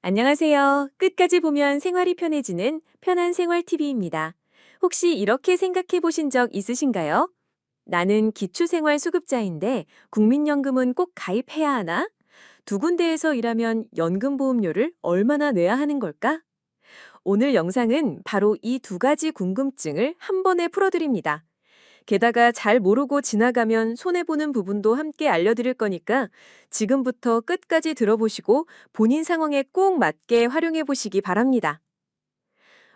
안녕하세요. 끝까지 보면 생활이 편해지는 편한 생활 TV입니다. 혹시 이렇게 생각해 보신 적 있으신가요? 나는 기초생활수급자인데 국민연금은 꼭 가입해야 하나? 두 군데에서 일하면 연금보험료를 얼마나 내야 하는 걸까? 오늘 영상은 바로 이 두 가지 궁금증을 한 번에 풀어드립니다. 게다가 잘 모르고 지나가면 손해보는 부분도 함께 알려드릴 거니까 지금부터 끝까지 들어보시고 본인 상황에 꼭 맞게 활용해 보시기 바랍니다.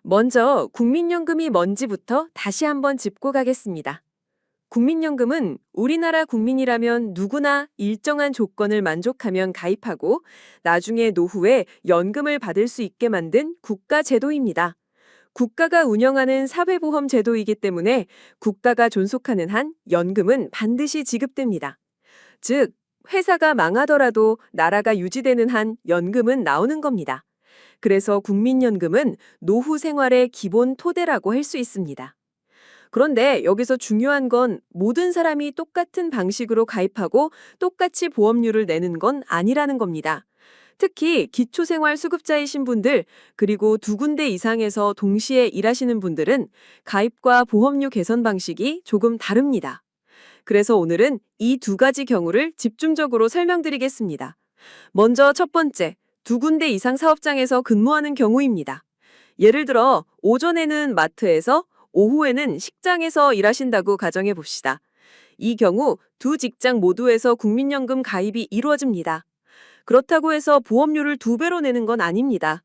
먼저 국민연금이 뭔지부터 다시 한번 짚고 가겠습니다. 국민연금은 우리나라 국민이라면 누구나 일정한 조건을 만족하면 가입하고 나중에 노후에 연금을 받을 수 있게 만든 국가제도입니다. 국가가 운영하는 사회보험 제도이기 때문에 국가가 존속하는 한 연금은 반드시 지급됩니다. 즉, 회사가 망하더라도 나라가 유지되는 한 연금은 나오는 겁니다. 그래서 국민연금은 노후 생활의 기본 토대라고 할 수 있습니다. 그런데 여기서 중요한 건 모든 사람이 똑같은 방식으로 가입하고 똑같이 보험료를 내는 건 아니라는 겁니다. 특히 기초생활수급자이신 분들, 그리고 두 군데 이상에서 동시에 일하시는 분들은 가입과 보험료 개선 방식이 조금 다릅니다. 그래서 오늘은 이 두 가지 경우를 집중적으로 설명드리겠습니다. 먼저 첫 번째, 두 군데 이상 사업장에서 근무하는 경우입니다. 예를 들어 오전에는 마트에서, 오후에는 식장에서 일하신다고 가정해 봅시다. 이 경우 두 직장 모두에서 국민연금 가입이 이루어집니다. 그렇다고 해서 보험료를 두 배로 내는 건 아닙니다.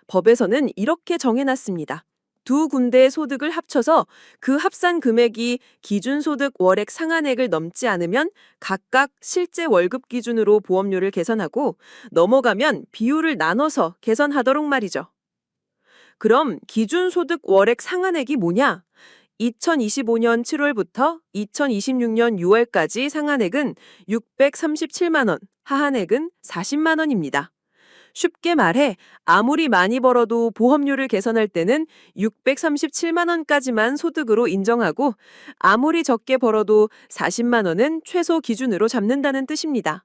법에서는 이렇게 정해놨습니다. 두 군데의 소득을 합쳐서 그 합산 금액이 기준소득 월액 상한액을 넘지 않으면 각각 실제 월급 기준으로 보험료를 계산하고 넘어가면 비율을 나눠서 계산하도록 말이죠. 그럼 기준소득 월액 상한액이 뭐냐? 2025년 7월부터 2026년 6월까지 상한액은 637만 원, 하한액은 40만 원입니다. 쉽게 말해 아무리 많이 벌어도 보험료를 계산할 때는 637만 원까지만 소득으로 인정하고 아무리 적게 벌어도 40만 원은 최소 기준으로 잡는다는 뜻입니다.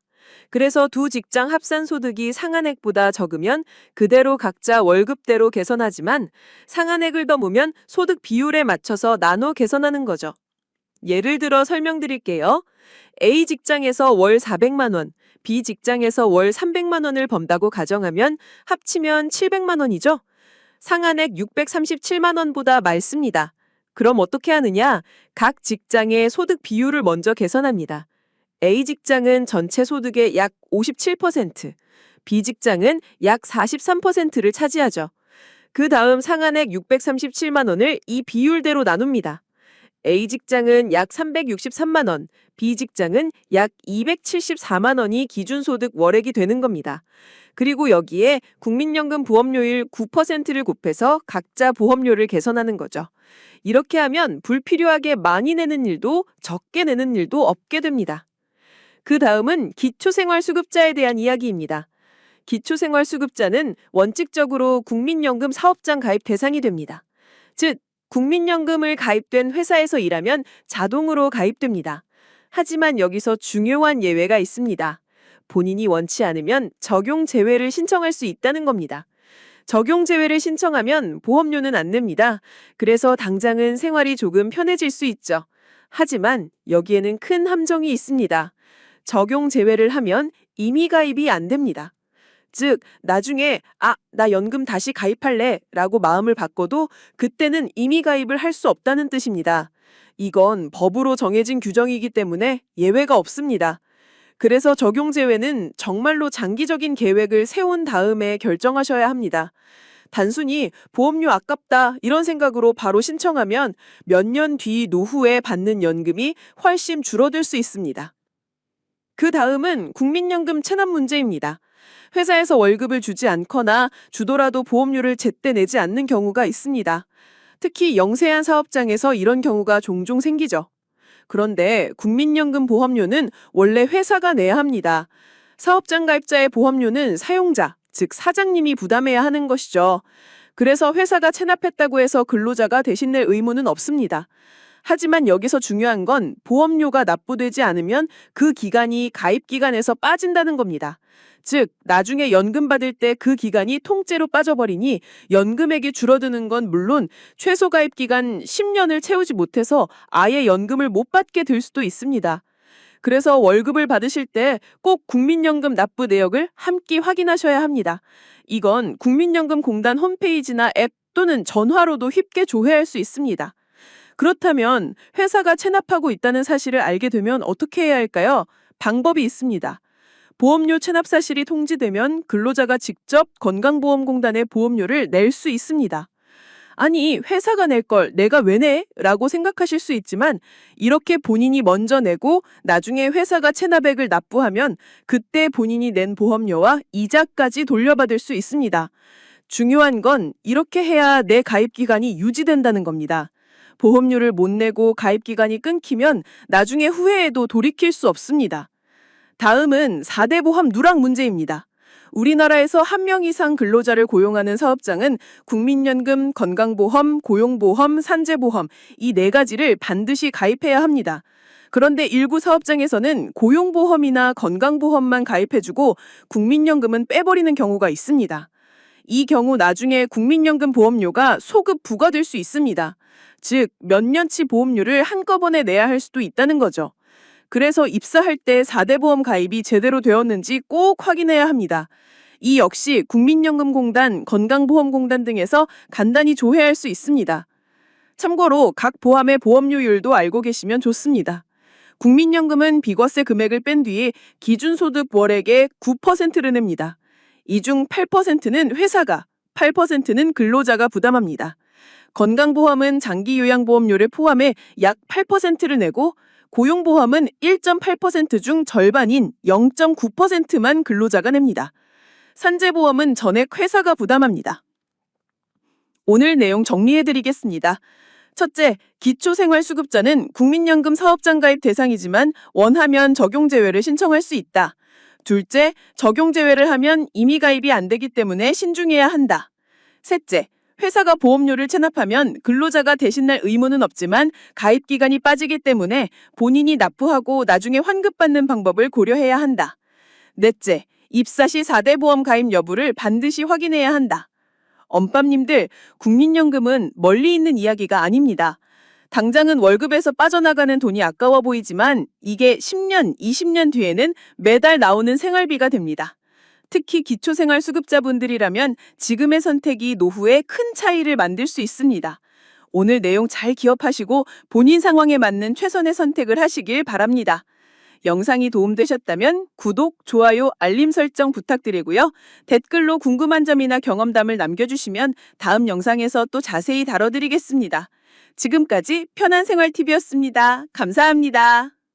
그래서 두 직장 합산 소득이 상한액보다 적으면 그대로 각자 월급대로 계산하지만 상한액을 넘으면 소득 비율에 맞춰서 나눠 계산하는 거죠. 예를 들어 설명드릴게요. A 직장에서 월 400만 원, B 직장에서 월 300만 원을 번다고 가정하면 합치면 700만 원이죠? 상한액 637만 원보다 많습니다. 그럼 어떻게 하느냐? 각 직장의 소득 비율을 먼저 계산합니다. A 직장은 전체 소득의 약 57%, B 직장은 약 43%를 차지하죠. 그 다음 상한액 637만 원을 이 비율대로 나눕니다. A 직장은 약 363만 원, B 직장은 약 274만 원이 기준소득 월액이 되는 겁니다. 그리고 여기에 국민연금 보험료율 9%를 곱해서 각자 보험료를 계산하는 거죠. 이렇게 하면 불필요하게 많이 내는 일도 적게 내는 일도 없게 됩니다. 그 다음은 기초생활수급자에 대한 이야기입니다. 기초생활수급자는 원칙적으로 국민연금 사업장 가입 대상이 됩니다. 즉, 국민연금을 가입된 회사에서 일하면 자동으로 가입됩니다. 하지만 여기서 중요한 예외가 있습니다. 본인이 원치 않으면 적용 제외를 신청할 수 있다는 겁니다. 적용 제외를 신청하면 보험료는 안 냅니다. 그래서 당장은 생활이 조금 편해질 수 있죠. 하지만 여기에는 큰 함정이 있습니다. 적용 제외를 하면 임의 가입이 안 됩니다. 즉, 나중에 나 연금 다시 가입할래 라고 마음을 바꿔도 그때는 임의 가입을 할 수 없다는 뜻입니다. 이건 법으로 정해진 규정이기 때문에 예외가 없습니다. 그래서 적용 제외는 정말로 장기적인 계획을 세운 다음에 결정하셔야 합니다. 단순히 보험료 아깝다 이런 생각으로 바로 신청하면 몇 년 뒤 노후에 받는 연금이 훨씬 줄어들 수 있습니다. 그 다음은 국민연금 체납 문제입니다. 회사에서 월급을 주지 않거나 주더라도 보험료를 제때 내지 않는 경우가 있습니다. 특히 영세한 사업장에서 이런 경우가 종종 생기죠. 그런데 국민연금 보험료는 원래 회사가 내야 합니다. 사업장 가입자의 보험료는 사용자, 즉 사장님이 부담해야 하는 것이죠. 그래서 회사가 체납했다고 해서 근로자가 대신 낼 의무는 없습니다. 하지만 여기서 중요한 건 보험료가 납부되지 않으면 그 기간이 가입 기간에서 빠진다는 겁니다. 즉, 나중에 연금 받을 때 그 기간이 통째로 빠져버리니 연금액이 줄어드는 건 물론 최소 가입 기간 10년을 채우지 못해서 아예 연금을 못 받게 될 수도 있습니다. 그래서 월급을 받으실 때 꼭 국민연금 납부 내역을 함께 확인하셔야 합니다. 이건 국민연금공단 홈페이지나 앱 또는 전화로도 쉽게 조회할 수 있습니다. 그렇다면 회사가 체납하고 있다는 사실을 알게 되면 어떻게 해야 할까요? 방법이 있습니다. 보험료 체납 사실이 통지되면 근로자가 직접 건강보험공단에 보험료를 낼 수 있습니다. 아니, 회사가 낼 걸 내가 왜 내? 라고 생각하실 수 있지만 이렇게 본인이 먼저 내고 나중에 회사가 체납액을 납부하면 그때 본인이 낸 보험료와 이자까지 돌려받을 수 있습니다. 중요한 건 이렇게 해야 내 가입 기간이 유지된다는 겁니다. 보험료를 못 내고 가입 기간이 끊기면 나중에 후회해도 돌이킬 수 없습니다. 다음은 4대 보험 누락 문제입니다. 우리나라에서 1명 이상 근로자를 고용하는 사업장은 국민연금, 건강보험, 고용보험, 산재보험 이 4가지를 반드시 가입해야 합니다. 그런데 일부 사업장에서는 고용보험이나 건강보험만 가입해주고 국민연금은 빼버리는 경우가 있습니다. 이 경우 나중에 국민연금 보험료가 소급 부과될 수 있습니다. 즉, 몇 년치 보험료를 한꺼번에 내야 할 수도 있다는 거죠. 그래서 입사할 때 4대 보험 가입이 제대로 되었는지 꼭 확인해야 합니다. 이 역시 국민연금공단, 건강보험공단 등에서 간단히 조회할 수 있습니다. 참고로 각 보험의 보험료율도 알고 계시면 좋습니다. 국민연금은 비과세 금액을 뺀 뒤에 기준소득 월액의 9%를 냅니다. 이 중 8%는 회사가, 8%는 근로자가 부담합니다. 건강보험은 장기요양보험료를 포함해 약 8%를 내고 고용보험은 1.8% 중 절반인 0.9%만 근로자가 냅니다. 산재보험은 전액 회사가 부담합니다. 오늘 내용 정리해드리겠습니다. 첫째, 기초생활수급자는 국민연금 사업장 가입 대상이지만 원하면 적용제외를 신청할 수 있다. 둘째, 적용제외를 하면 이미 가입이 안 되기 때문에 신중해야 한다. 셋째, 회사가 보험료를 체납하면 근로자가 대신 낼 의무는 없지만 가입 기간이 빠지기 때문에 본인이 납부하고 나중에 환급받는 방법을 고려해야 한다. 넷째, 입사 시 4대 보험 가입 여부를 반드시 확인해야 한다. 엄밤님들, 국민연금은 멀리 있는 이야기가 아닙니다. 당장은 월급에서 빠져나가는 돈이 아까워 보이지만 이게 10년, 20년 뒤에는 매달 나오는 생활비가 됩니다. 특히 기초생활수급자분들이라면 지금의 선택이 노후에 큰 차이를 만들 수 있습니다. 오늘 내용 잘 기억하시고 본인 상황에 맞는 최선의 선택을 하시길 바랍니다. 영상이 도움되셨다면 구독, 좋아요, 알림 설정 부탁드리고요. 댓글로 궁금한 점이나 경험담을 남겨주시면 다음 영상에서 또 자세히 다뤄드리겠습니다. 지금까지 편한생활TV였습니다. 감사합니다.